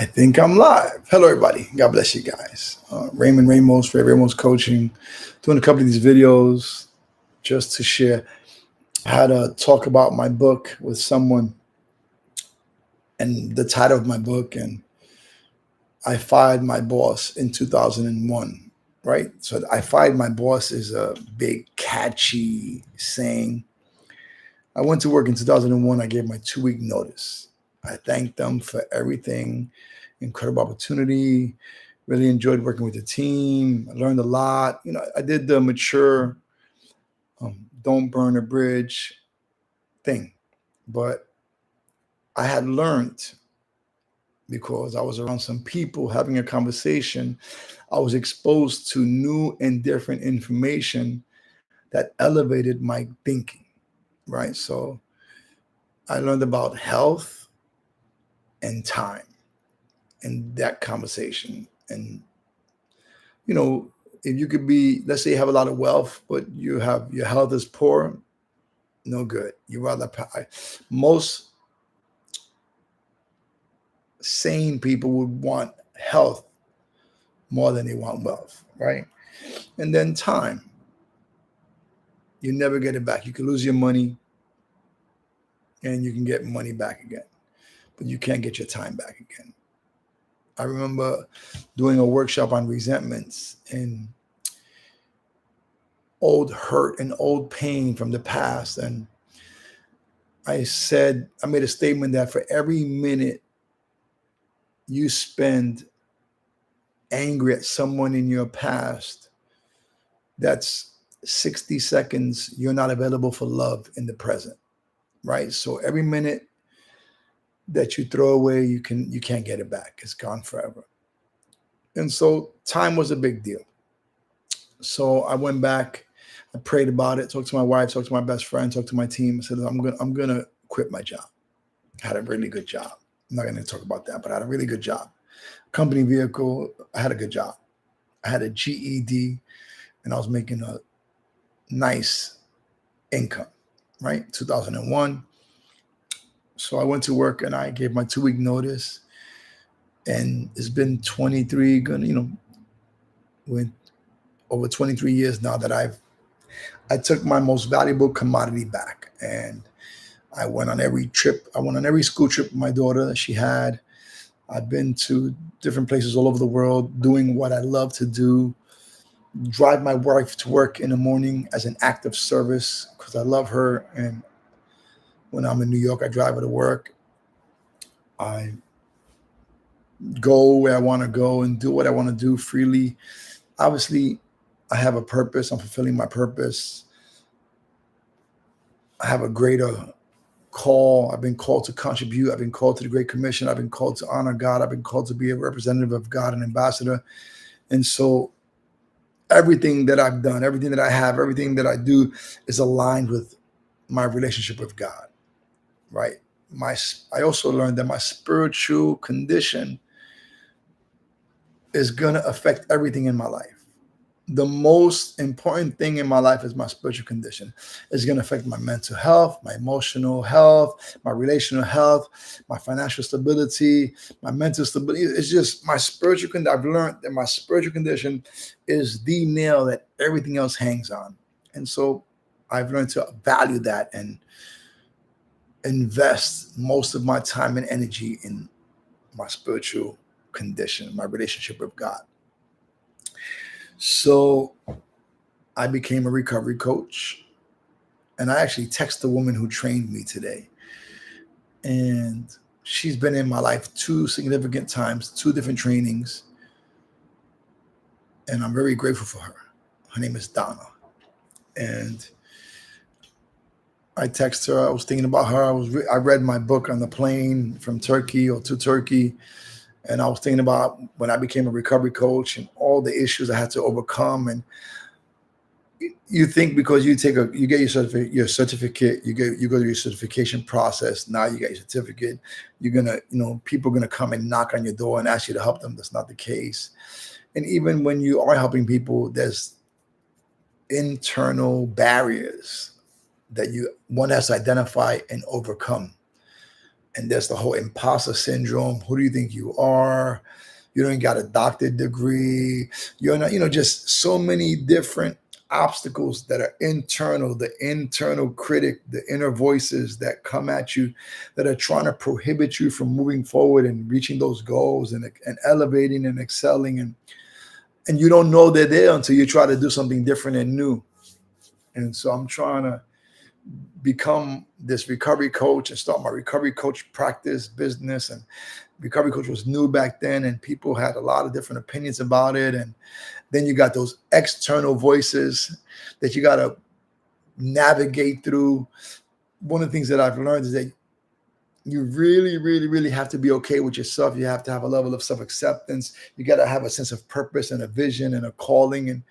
I think I'm live. Hello, everybody. God bless you guys. Raymond Ramos for Ramos Coaching, doing a couple of these videos just to share how to talk about my book with someone and the title of my book. And I fired my boss in 2001, right? So I fired my boss is a big, catchy saying. I went to work in 2001. I gave my 2-week notice. I thanked them for everything, incredible opportunity. Really enjoyed working with the team. I learned a lot. I did the mature, don't burn a bridge thing, but I had learned because I was around some people having a conversation. I was exposed to new and different information that elevated my thinking, right? So I learned about health and time in that conversation. And, you know, if you could be, let's say you have a lot of wealth, but your health is poor, no good. You rather, most sane people would want health more than they want wealth, right? And then time. You never get it back. You can lose your money and you can get money back again, but you can't get your time back again. I remember doing a workshop on resentments and old hurt and old pain from the past. And I made a statement that for every minute you spend angry at someone in your past, that's 60 seconds you're not available for love in the present, right? So every minute that you throw away, you can't get it back. It's gone forever. And so time was a big deal. So I went back, I prayed about it, talked to my wife, talked to my best friend, talked to my team. I said, I'm gonna quit my job. I had a really good job. I'm not gonna talk about that, but I had a really good job. Company vehicle, I had a good job. I had a GED and I was making a nice income, right? 2001. So I went to work and I gave my 2-week notice. And it's been 23, with over 23 years now that I took my most valuable commodity back. And I went on every trip. I went on every school trip with my daughter that she had. I've been to different places all over the world doing what I love to do. Drive my wife to work in the morning as an act of service because I love her. And when I'm in New York, I drive her to work. I go where I want to go and do what I want to do freely. Obviously, I have a purpose. I'm fulfilling my purpose. I have a greater call. I've been called to contribute. I've been called to the Great Commission. I've been called to honor God. I've been called to be a representative of God, an ambassador. And so everything that I've done, everything that I have, everything that I do is aligned with my relationship with God, right? I also learned that my spiritual condition is going to affect everything in my life. The most important thing in my life is my spiritual condition. It's going to affect my mental health, my emotional health, my relational health, my financial stability, my mental stability. It's just my spiritual condition. I've learned that my spiritual condition is the nail that everything else hangs on. And so I've learned to value that and invest most of my time and energy in my spiritual condition, my relationship with God. So I became a recovery coach, and I actually text the woman who trained me today. And she's been in my life 2 significant times, 2 different trainings, and I'm very grateful for her. Her name is Donna. And I text her. I was thinking about her. I read my book on the plane from Turkey or to Turkey. And I was thinking about when I became a recovery coach and all the issues I had to overcome. And you think because you get your certificate, you go to your certification process. Now you get your certificate. You're gonna, people are gonna come and knock on your door and ask you to help them. That's not the case. And even when you are helping people, there's internal barriers that one has to identify and overcome. And there's the whole imposter syndrome. Who do you think you are? You don't got a doctorate degree. You're not, just so many different obstacles that are internal, the internal critic, the inner voices that come at you that are trying to prohibit you from moving forward and reaching those goals and elevating and excelling. And you don't know they're there until you try to do something different and new. And so I'm trying to become this recovery coach and start my recovery coach practice business. And recovery coach was new back then, and people had a lot of different opinions about it. And then you got those external voices that you got to navigate through. One of the things that I've learned is that you really, really, really have to be okay with yourself. You have to have a level of self-acceptance. You got to have a sense of purpose and a vision and a calling. And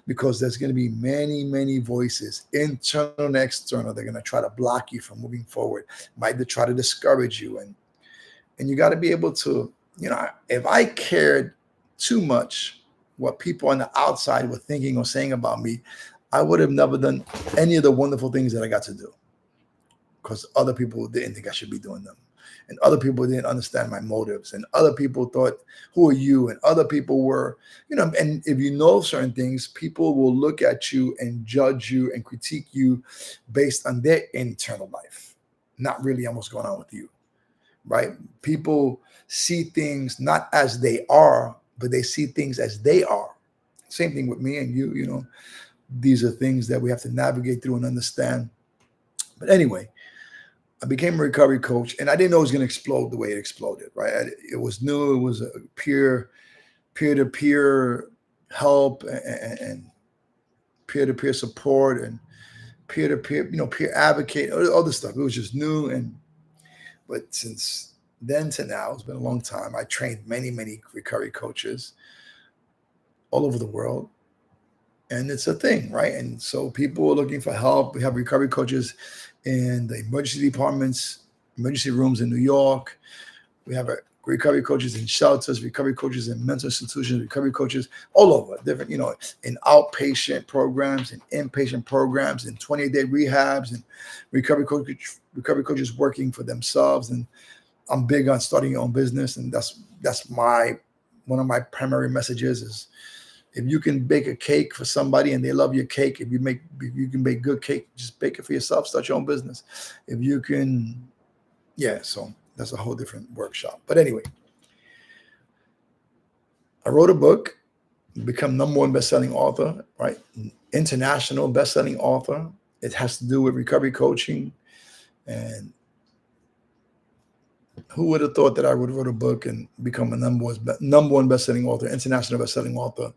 because there's going to be many, many voices, internal and external, they're going to try to block you from moving forward, might try to discourage you. And you got to be able to, if I cared too much what people on the outside were thinking or saying about me, I would have never done any of the wonderful things that I got to do, because other people didn't think I should be doing them. And other people didn't understand my motives. And other people thought, who are you? And other people were, and if you know certain things, people will look at you and judge you and critique you based on their internal life, not really on what's going on with you, right? People see things not as they are, but they see things as they are. Same thing with me and you, these are things that we have to navigate through and understand. But anyway, I became a recovery coach, and I didn't know it was going to explode the way it exploded, right? It was new. It was a peer-to-peer help and peer-to-peer support and peer-to-peer, peer advocate, all this stuff. It was just new. But since then to now, it's been a long time. I trained many, many recovery coaches all over the world. And it's a thing, right? And so people are looking for help. We have recovery coaches in the emergency departments, emergency rooms in New York. We have recovery coaches in shelters, recovery coaches in mental institutions, recovery coaches all over, different, in outpatient programs, in inpatient programs, in 28-day rehabs, and recovery coaches working for themselves. And I'm big on starting your own business, and that's one of my primary messages is, if you can bake a cake for somebody and they love your cake, if you can bake good cake, just bake it for yourself, start your own business. If you can, so that's a whole different workshop. But anyway, I wrote a book, become #1 best-selling author, right? International best-selling author. It has to do with recovery coaching. And who would have thought that I would write a book and become a #1 best-selling author, international best-selling author,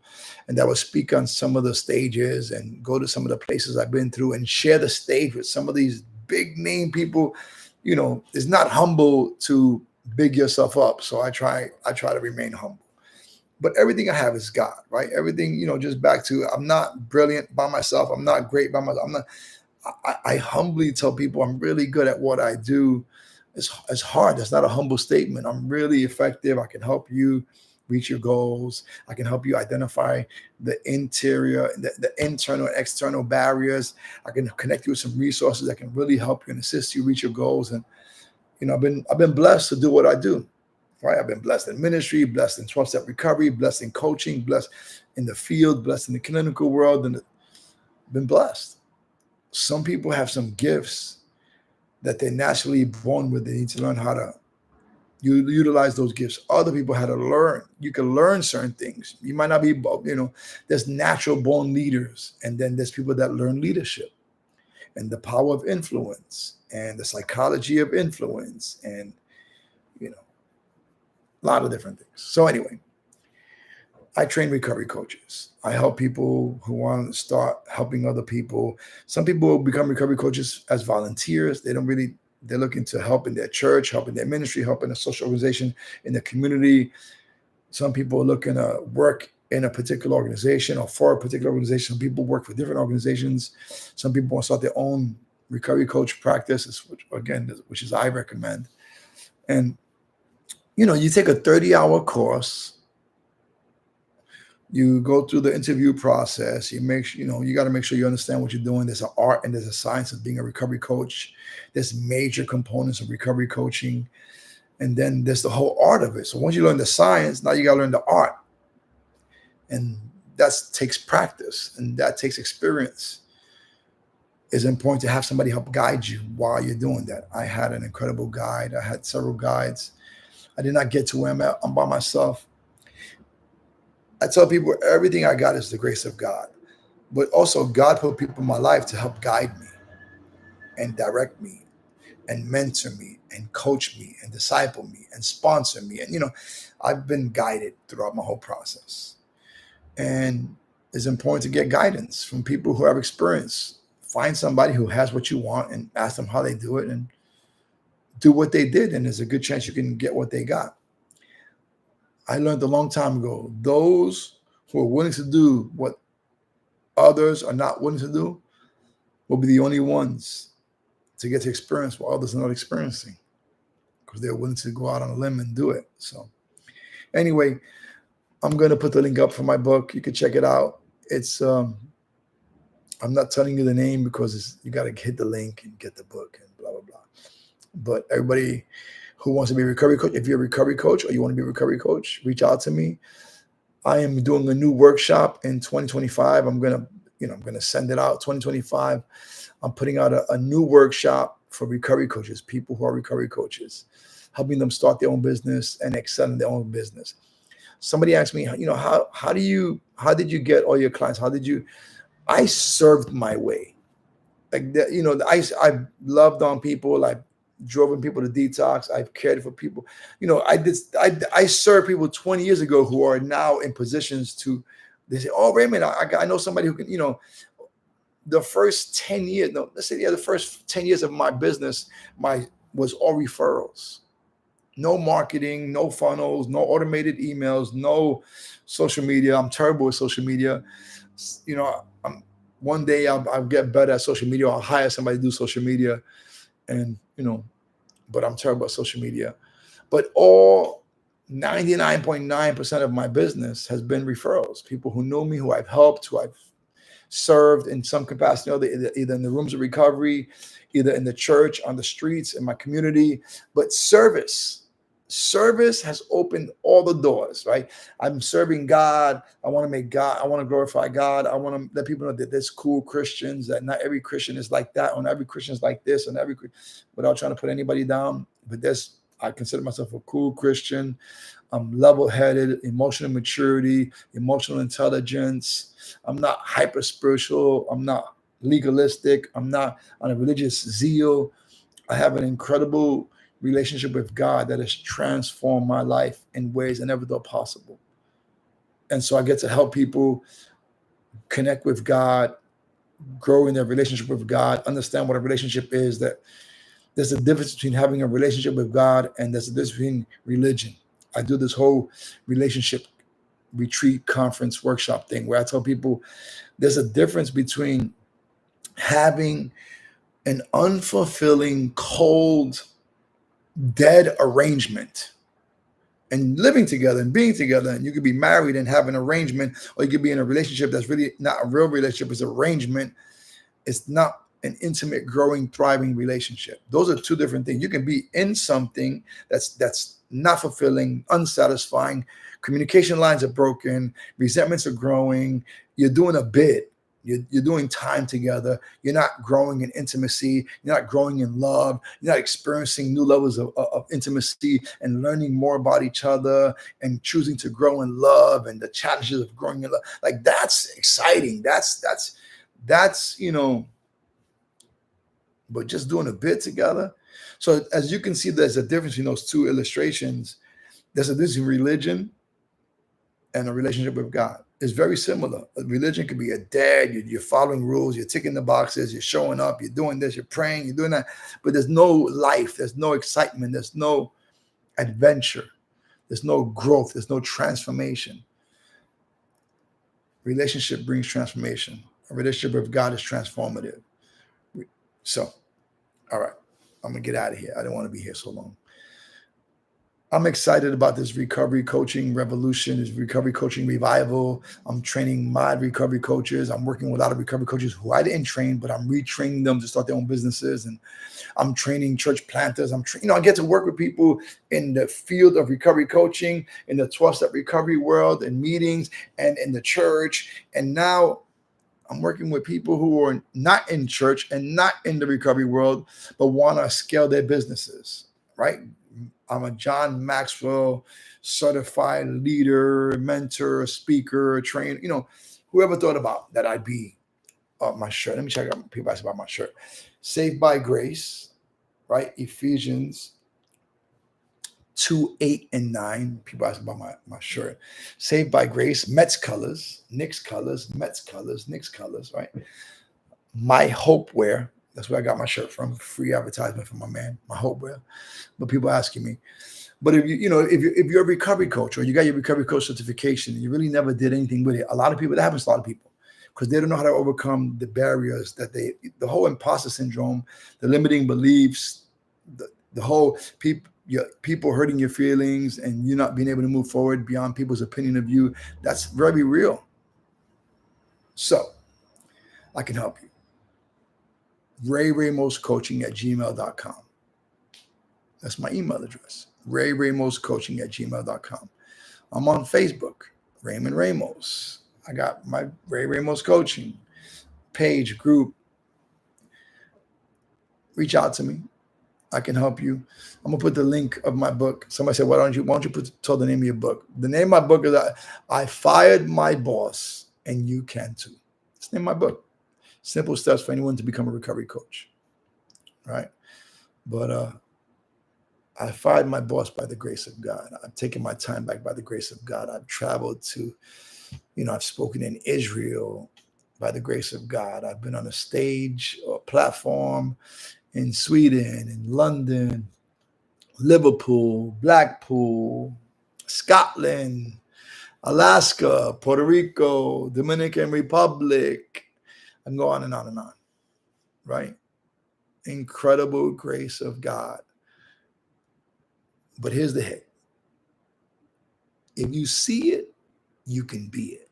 and that would speak on some of the stages and go to some of the places I've been through and share the stage with some of these big name people. It's not humble to big yourself up. So I try to remain humble. But everything I have is God, right? Everything, just back to, I'm not brilliant by myself. I'm not great by myself. I humbly tell people I'm really good at what I do. It's hard. That's not a humble statement. I'm really effective. I can help you reach your goals. I can help you identify the internal and external barriers. I can connect you with some resources that can really help you and assist you reach your goals. And I've been blessed to do what I do. Right? I've been blessed in ministry, blessed in 12-step recovery, blessed in coaching, blessed in the field, blessed in the clinical world, and been blessed. Some people have some gifts that they're naturally born with. They need to learn how to utilize those gifts. Other people had to learn. You can learn certain things. You might not be, there's natural born leaders, and then there's people that learn leadership and the power of influence and the psychology of influence and, a lot of different things. So anyway, I train recovery coaches. I help people who want to start helping other people. Some people become recovery coaches as volunteers. They're looking to help in their church, help in their ministry, help in a social organization, in the community. Some people are looking to work in a particular organization or for a particular organization. Some people work for different organizations. Some people want to start their own recovery coach practice, which is I recommend. And you take a 30-hour course. You go through the interview process. You got to make sure you understand what you're doing. There's an art and there's a science of being a recovery coach. There's major components of recovery coaching. And then there's the whole art of it. So once you learn the science, now you got to learn the art. And that takes practice and that takes experience. It's important to have somebody help guide you while you're doing that. I had an incredible guide. I had several guides. I did not get to where I'm at. I'm by myself. I tell people everything I got is the grace of God. But also God put people in my life to help guide me and direct me and mentor me and coach me and disciple me and sponsor me. And, I've been guided throughout my whole process. And it's important to get guidance from people who have experience. Find somebody who has what you want and ask them how they do it and do what they did. And there's a good chance you can get what they got. I learned a long time ago, those who are willing to do what others are not willing to do will be the only ones to get to experience what others are not experiencing because they're willing to go out on a limb and do it. So anyway, I'm going to put the link up for my book. You can check it out. It's, I'm not telling you the name because you got to hit the link and get the book and blah, blah, blah. But everybody who wants to be a recovery coach, if you're a recovery coach or you want to be a recovery coach, reach out to me. I am doing a new workshop in 2025. I'm going to send it out 2025. I'm putting out a new workshop for recovery coaches, people who are recovery coaches, helping them start their own business and excel in their own business. Somebody asked me, how did you get all your clients? I served my way. Like that, I loved on people. I drove in people to detox. I've cared for people. I served people 20 years ago who are now in positions to, they say, oh, Raymond, I know somebody who can, the first 10 years, the first 10 years of my business, was all referrals. No marketing, no funnels, no automated emails, no social media. I'm terrible with social media. One day I'll get better at social media. I'll hire somebody to do social media, and but I'm terrible at social media. But all 99.9% of my business has been referrals. People who know me, who I've helped, who I've served in some capacity or other, either in the rooms of recovery, either in the church, on the streets, in my community. But service has opened all the doors, right? I'm serving God. I want to glorify God. I want to let people know that there's cool Christians, that not every Christian is like that, or not every Christian is like this, and without trying to put anybody down. But I consider myself a cool Christian. I'm level-headed, emotional maturity, emotional intelligence. I'm not hyper spiritual. I'm not legalistic. I'm not on a religious zeal. I have an incredible relationship with God that has transformed my life in ways I never thought possible. And so I get to help people connect with God, grow in their relationship with God, understand what a relationship is, that there's a difference between having a relationship with God and there's a difference between religion. I do this whole relationship retreat conference workshop thing where I tell people there's a difference between having an unfulfilling, cold, dead arrangement and living together and being together. And you could be married and have an arrangement, or you could be in a relationship that's really not a real relationship. It's arrangement. It's not an intimate, growing, thriving relationship. Those are two different things. You can be in something that's not fulfilling, unsatisfying. Communication lines are broken. Resentments are growing. You're doing a bid. You're doing time together. You're not growing in intimacy. You're not growing in love. You're not experiencing new levels of intimacy and learning more about each other and choosing to grow in love and the challenges of growing in love. Like, that's exciting. That's but just doing a bit together. So as you can see, there's a difference in those two illustrations. There's a difference in religion and a relationship with God. It's very similar. Religion could be a dad. You're following rules. You're ticking the boxes. You're showing up. You're doing this. You're praying. You're doing that. But there's no life. There's no excitement. There's no adventure. There's no growth. There's no transformation. Relationship brings transformation. A relationship with God is transformative. So, all right, I'm going to get out of here. I don't want to be here so long. I'm excited about this recovery coaching revolution, this recovery coaching revival. I'm training my recovery coaches. I'm working with a lot of recovery coaches who I didn't train, but I'm retraining them to start their own businesses. And I'm training church planters. I get to work with people in the field of recovery coaching, in the 12-step recovery world, in meetings and in the church. And now I'm working with people who are not in church and not in the recovery world, but want to scale their businesses, right? I'm a John Maxwell certified leader, mentor, speaker, trainer. Whoever thought about that I'd be my shirt. Let me check out people ask about my shirt. Saved by grace, right? Ephesians 2, 8, and 9. People ask about my shirt. Saved by grace, Mets colors, Knicks colors, Mets colors, Knicks colors, right? My Hope Wear. That's where I got my shirt from. Free advertisement from my man, My Hope Wear. But people asking me. But if you're a recovery coach or you got your recovery coach certification and you really never did anything with it, a lot of people, that happens to a lot of people because they don't know how to overcome the barriers the whole imposter syndrome, the limiting beliefs, the whole people hurting your feelings and you not being able to move forward beyond people's opinion of you. That's very real. So I can help you. RayRamosCoaching@gmail.com. That's my email address. RayRamosCoaching@gmail.com. I'm on Facebook, Raymond Ramos. I got my Ray Ramos Coaching page, group. Reach out to me. I can help you. I'm gonna put the link of my book. Somebody said, why don't you tell the name of your book? The name of my book is I Fired My Boss and You Can Too. It's the name of my book. Simple steps for anyone to become a recovery coach. Right? But I fired my boss by the grace of God. I've taken my time back by the grace of God. I've traveled to, I've spoken in Israel by the grace of God. I've been on a stage or platform in Sweden, in London, Liverpool, Blackpool, Scotland, Alaska, Puerto Rico, Dominican Republic. I can go on and on and on, right? Incredible grace of God. But here's the hit. If you see it, you can be it.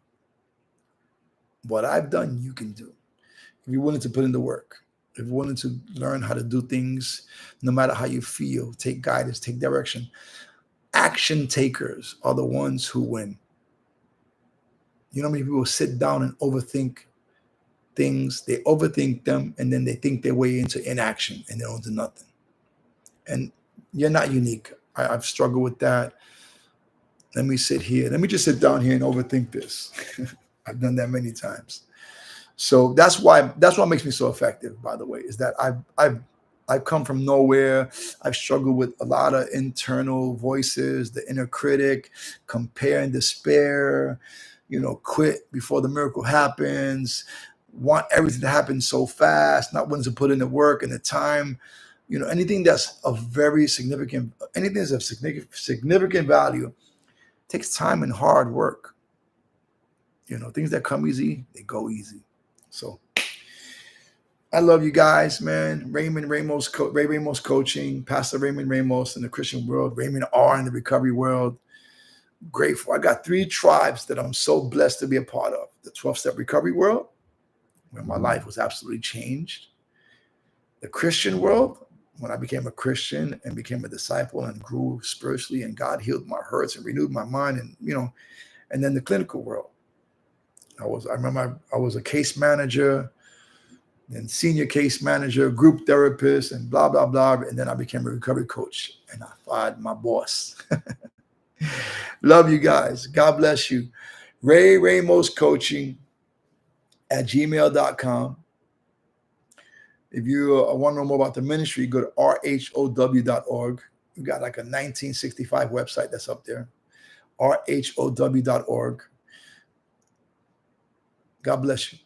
What I've done, you can do. If you're willing to put in the work, if you're willing to learn how to do things, no matter how you feel, take guidance, take direction. Action takers are the ones who win. You know how many people sit down and overthink things? They overthink them and then they think their way into inaction and they don't do nothing. And you're not unique. I've struggled with that. Let me sit here. Let me just sit down here and overthink this. I've done that many times. So that's what makes me so effective, by the way, is that I've come from nowhere. I've struggled with a lot of internal voices, the inner critic, compare and despair, quit before the miracle happens, want everything to happen so fast, not willing to put in the work and the time. Anything that's of very significant, anything that's of significant value takes time and hard work. Things that come easy, they go easy. So I love you guys, man. Ray Ramos Coaching, Pastor Raymond Ramos in the Christian world, Raymond R in the recovery world. Grateful. I got 3 tribes that I'm so blessed to be a part of. The 12-step recovery world, where my life was absolutely changed. The Christian world, when I became a Christian and became a disciple and grew spiritually and God healed my hurts and renewed my mind and then the clinical world. I remember I was a case manager, then senior case manager, group therapist, and blah, blah, blah. And then I became a recovery coach and I fired my boss. Love you guys. God bless you. Ray Ramos Coaching @gmail.com. If you want to know more about the ministry, go to rhow.org. We got like a 1965 website that's up there. rhow.org. God bless you.